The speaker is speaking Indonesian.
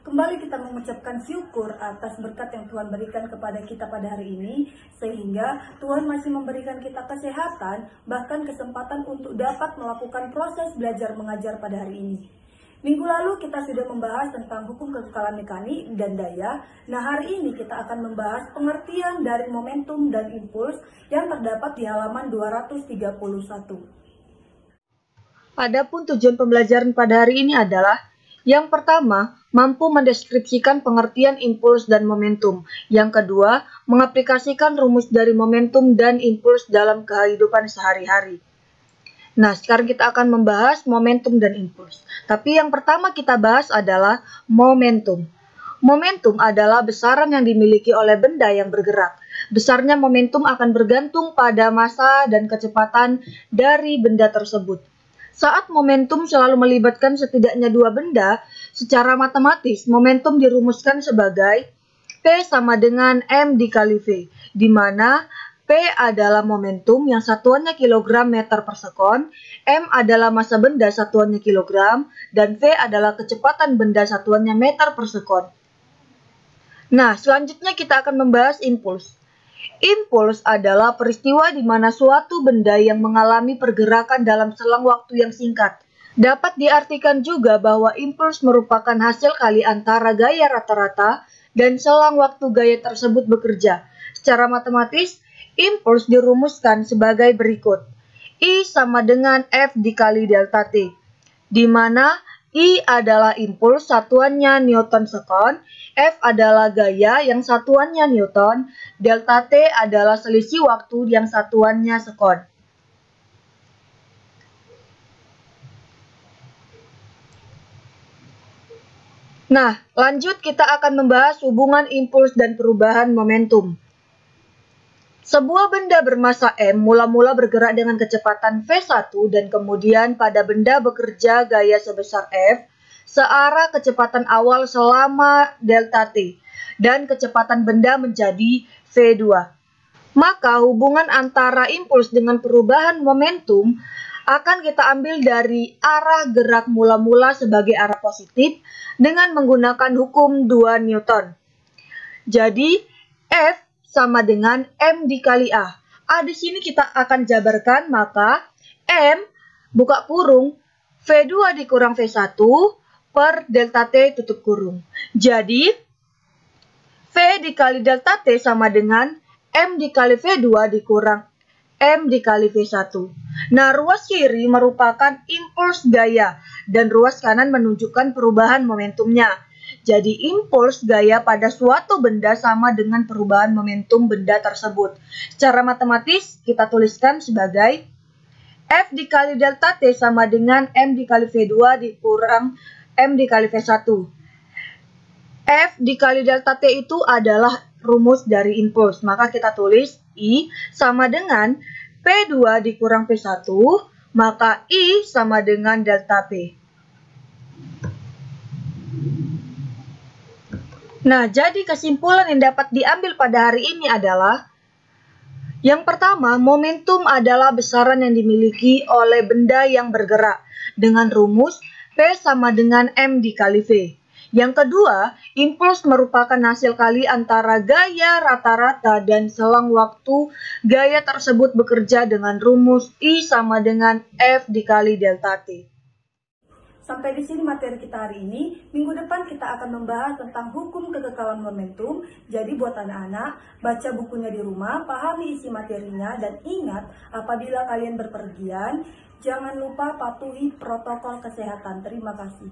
Kembali kita mengucapkan syukur atas berkat yang Tuhan berikan kepada kita pada hari ini, sehingga Tuhan masih memberikan kita kesehatan, bahkan kesempatan untuk dapat melakukan proses belajar mengajar pada hari ini. Minggu lalu kita sudah membahas tentang hukum kekekalan mekanik dan daya. Nah, hari ini kita akan membahas pengertian dari momentum dan impuls yang terdapat di halaman 231. Adapun tujuan pembelajaran pada hari ini adalah yang pertama, mampu mendeskripsikan pengertian impuls dan momentum. Yang kedua, mengaplikasikan rumus dari momentum dan impuls dalam kehidupan sehari-hari. Nah, sekarang kita akan membahas momentum dan impuls. Tapi yang pertama kita bahas adalah momentum. Momentum adalah besaran yang dimiliki oleh benda yang bergerak. Besarnya momentum akan bergantung pada massa dan kecepatan dari benda tersebut. Saat momentum selalu melibatkan setidaknya dua benda, secara matematis momentum dirumuskan sebagai P sama dengan M dikali V, di mana P adalah momentum yang satuannya kilogram meter per sekon, M adalah massa benda satuannya kilogram, dan V adalah kecepatan benda satuannya meter per sekon. Nah, selanjutnya kita akan membahas impuls. Impuls adalah peristiwa di mana suatu benda yang mengalami pergerakan dalam selang waktu yang singkat. Dapat diartikan juga bahwa impuls merupakan hasil kali antara gaya rata-rata dan selang waktu gaya tersebut bekerja. Secara matematis, impuls dirumuskan sebagai berikut. I sama dengan F dikali delta T, di mana I adalah impuls satuannya Newton sekon, F adalah gaya yang satuannya Newton, delta T adalah selisih waktu yang satuannya sekon. Nah, lanjut kita akan membahas hubungan impuls dan perubahan momentum. Sebuah benda bermassa M mula-mula bergerak dengan kecepatan V1 dan kemudian pada benda bekerja gaya sebesar F searah kecepatan awal selama delta T dan kecepatan benda menjadi V2. Maka hubungan antara impuls dengan perubahan momentum akan kita ambil dari arah gerak mula-mula sebagai arah positif dengan menggunakan hukum 2 Newton. Jadi F sama dengan M dikali A. Di sini kita akan jabarkan, maka M buka kurung V2 dikurang V1 per delta T tutup kurung. Jadi V dikali delta T sama dengan M dikali V2 dikurang M dikali V1. Nah, ruas kiri merupakan impuls gaya dan ruas kanan menunjukkan perubahan momentumnya. Jadi impuls gaya pada suatu benda sama dengan perubahan momentum benda tersebut. Secara matematis kita tuliskan sebagai F dikali delta T sama dengan M dikali V2 dikurang M dikali V1. F dikali delta T itu adalah rumus dari impuls. Maka kita tulis I sama dengan P2 dikurang P1, maka I sama dengan delta P. Nah, jadi kesimpulan yang dapat diambil pada hari ini adalah yang pertama, momentum adalah besaran yang dimiliki oleh benda yang bergerak dengan rumus P sama dengan M dikali V. Yang kedua, impuls merupakan hasil kali antara gaya rata-rata dan selang waktu gaya tersebut bekerja dengan rumus I sama dengan F dikali delta T. Sampai di sini materi kita hari ini. Minggu depan kita akan membahas tentang hukum kekekalan momentum. Jadi buat anak-anak, baca bukunya di rumah, pahami isi materinya, dan ingat apabila kalian berpergian, jangan lupa patuhi protokol kesehatan. Terima kasih.